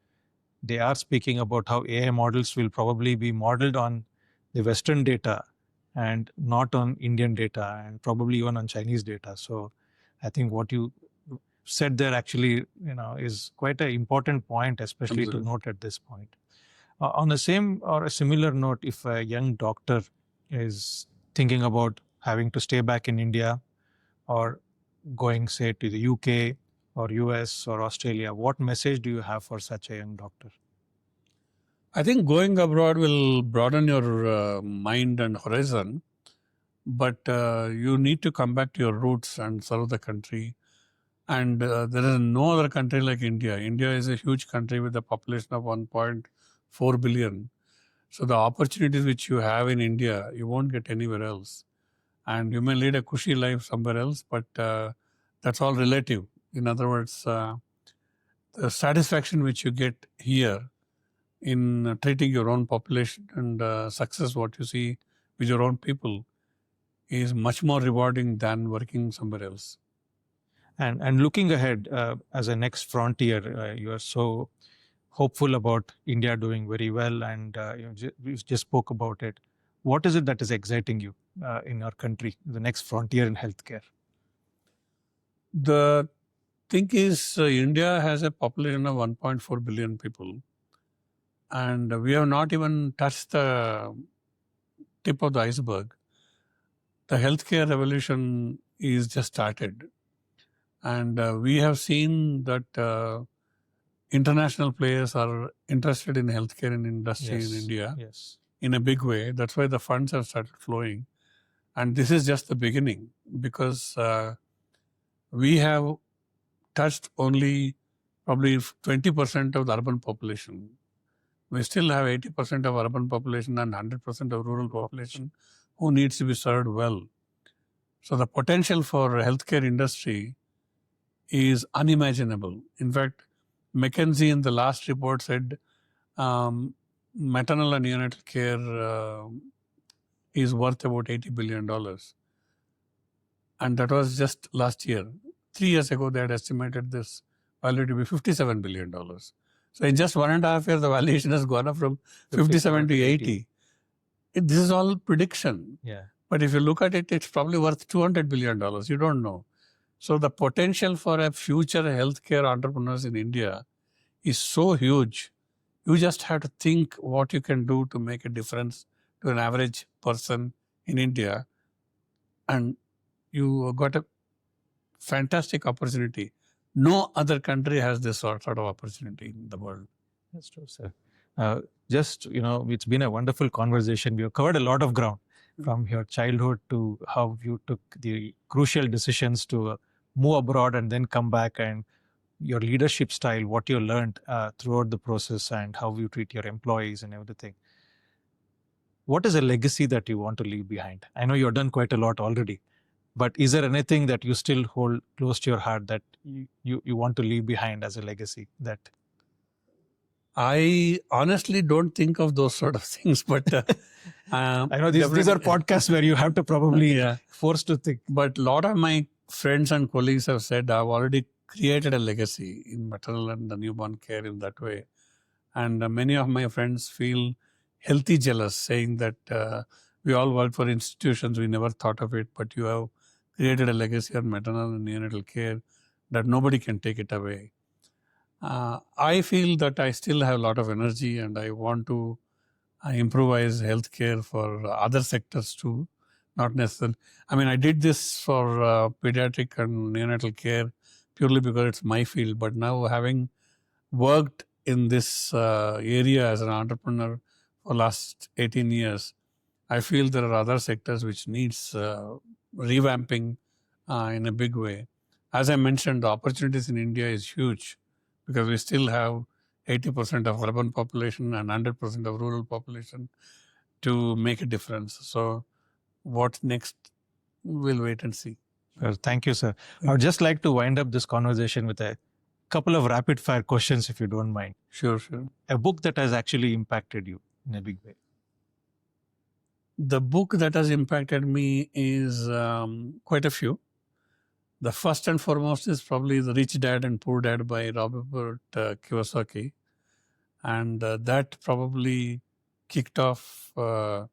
they are speaking about how AI models will probably be modeled on the Western data and not on Indian data, and probably even on Chinese data. So I think what you said there actually, is quite an important point, especially to note at this point. On the same or a similar note, if a young doctor is thinking about having to stay back in India or going, say, to the UK or US or Australia, what message do you have for such a young doctor? I think going abroad will broaden your mind and horizon, but you need to come back to your roots and serve the country. And there is no other country like India. India is a huge country with a population of 1.4 billion. So the opportunities which you have in India, you won't get anywhere else. And you may lead a cushy life somewhere else, but that's all relative. In other words, the satisfaction which you get here in treating your own population and success, what you see with your own people, is much more rewarding than working somewhere else. And looking ahead as a next frontier, you are so hopeful about India doing very well, and we just spoke about it. What is it that is exciting you in our country, the next frontier in healthcare? The thing is, India has a population of 1.4 billion people, and we have not even touched the tip of the iceberg. The healthcare revolution is just started. And we have seen that international players are interested in healthcare and industry in India in a big way. That's why the funds have started flowing. And this is just the beginning, because we have touched only probably 20% of the urban population. We still have 80% of urban population and 100% of rural population who needs to be served well. So the potential for healthcare industry is unimaginable. In fact, McKinsey in the last report said maternal and neonatal care is worth about $80 billion. And that was just last year. 3 years ago, they had estimated this value to be $57 billion. So in just 1.5 years, the valuation has gone up from 57 to 80. This is all prediction. But if you look at it, it's probably worth $200 billion. You don't know. So the potential for a future healthcare entrepreneurs in India is so huge. You just have to think what you can do to make a difference to an average person in India. And you got a fantastic opportunity. No other country has this sort of opportunity in the world. That's true, sir. It's been a wonderful conversation. We have covered a lot of ground. from your childhood to how you took the crucial decisions to move abroad and then come back, and your leadership style, what you learned throughout the process, and how you treat your employees and everything. What is a legacy that you want to leave behind? I know you've done quite a lot already, but is there anything that you still hold close to your heart that you want to leave behind as a legacy? That I honestly don't think of those sort of things, but I know these are podcasts where you have to probably forced to think. But a lot of my friends and colleagues have said I've already created a legacy in maternal and the newborn care in that way. And many of my friends feel healthy jealous, saying that we all work for institutions, we never thought of it, but you have created a legacy on maternal and neonatal care that nobody can take it away. I feel that I still have a lot of energy and I want to improvise healthcare for other sectors too, not necessarily. I mean, I did this for pediatric and neonatal care purely because it's my field, but now having worked in this area as an entrepreneur for last 18 years, I feel there are other sectors which needs revamping in a big way. As I mentioned, the opportunities in India is huge because we still have 80% of urban population and 100% of rural population to make a difference. So what's next, we'll wait and see. Well, thank you, sir. I would just like to wind up this conversation with a couple of rapid fire questions, if you don't mind. Sure. A book that has actually impacted you in a big way. The book that has impacted me is quite a few. The first and foremost is probably The Rich Dad and Poor Dad by Robert Kiyosaki. And that probably kicked off my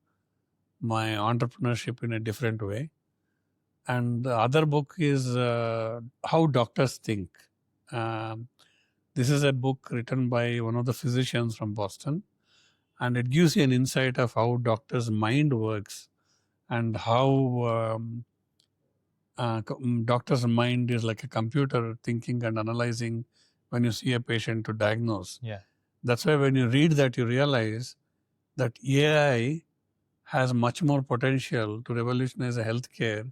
entrepreneurship in a different way. And the other book is How Doctors Think. This is a book written by one of the physicians from Boston. And it gives you an insight of how doctors' mind works and how doctor's mind is like a computer thinking and analyzing when you see a patient to diagnose. Yeah. That's why when you read that, you realize that AI has much more potential to revolutionize the healthcare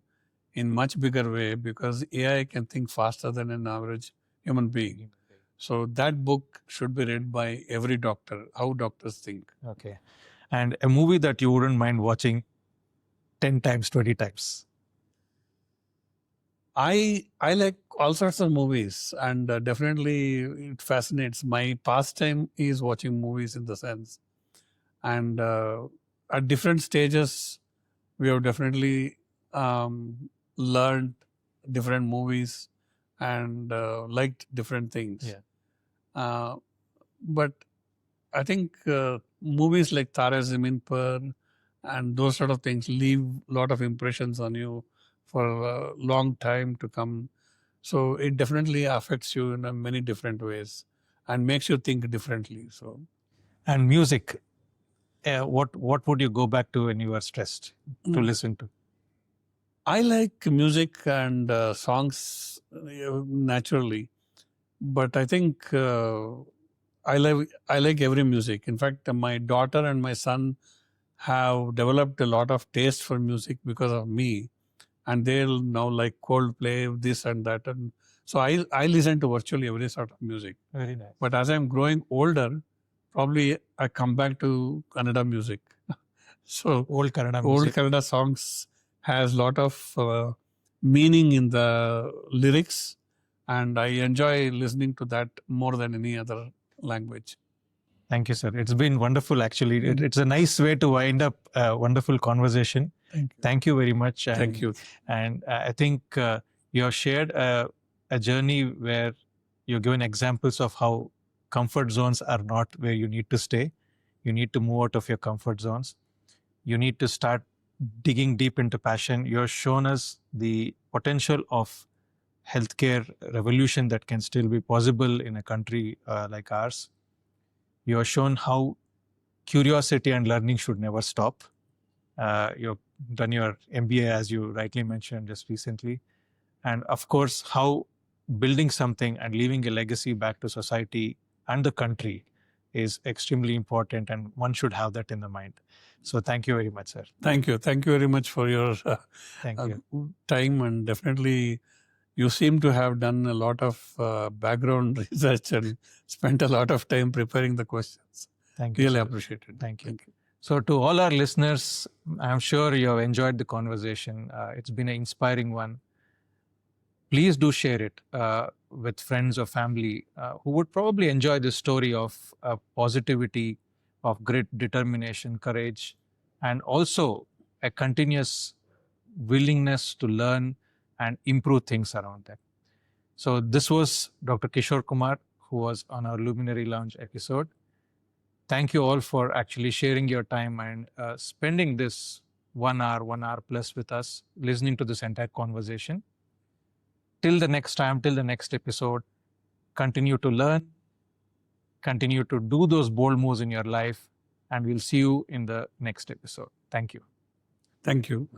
in much bigger way because AI can think faster than an average human being. So that book should be read by every doctor, How Doctors Think. Okay. And a movie that you wouldn't mind watching 10 times, 20 times? I like all sorts of movies, and definitely it fascinates. My pastime is watching movies in the sense. And at different stages, we have definitely learned different movies and liked different things. Yeah. But I think movies like Tare Zameen Par and those sort of things leave a lot of impressions on you for a long time to come. So it definitely affects you in many different ways and makes you think differently. So, and music, what would you go back to when you are stressed to listen to? I like music and songs naturally, but I think I like every music. In fact, my daughter and my son have developed a lot of taste for music because of me, and they'll now like Coldplay, this and that, and so I listen to virtually every sort of music. Very nice. But as I'm growing older, probably I come back to Kannada music. So Old Kannada old music. Kannada songs has a lot of meaning in the lyrics, and I enjoy listening to that more than any other language. Thank you, sir. It's been wonderful, actually. It's a nice way to wind up a wonderful conversation. Thank you very much. And, Thank you. And I think you have shared a journey where you're given examples of how comfort zones are not where you need to stay. You need to move out of your comfort zones. You need to start digging deep into passion. You have shown us the potential of healthcare revolution that can still be possible in a country like ours. You have shown how curiosity and learning should never stop. You've done your MBA, as you rightly mentioned just recently. And of course, how building something and leaving a legacy back to society and the country is extremely important, and one should have that in the mind. So thank you very much, sir. Thank you. Thank you very much for your Thank you. time, and definitely you seem to have done a lot of background research and spent a lot of time preparing the questions. Thank you. Really Sir. appreciate it. Thank you. So to all our listeners, I'm sure you have enjoyed the conversation. It's been an inspiring one. Please do share it with friends or family who would probably enjoy this story of positivity, of grit, determination, courage, and also a continuous willingness to learn and improve things around them. So this was Dr. Kishore Kumar, who was on our Luminary Lounge episode. Thank you all for actually sharing your time and spending this 1 hour plus with us, listening to this entire conversation. Till the next time, till the next episode, continue to learn, continue to do those bold moves in your life, and we'll see you in the next episode. Thank you. Thank you.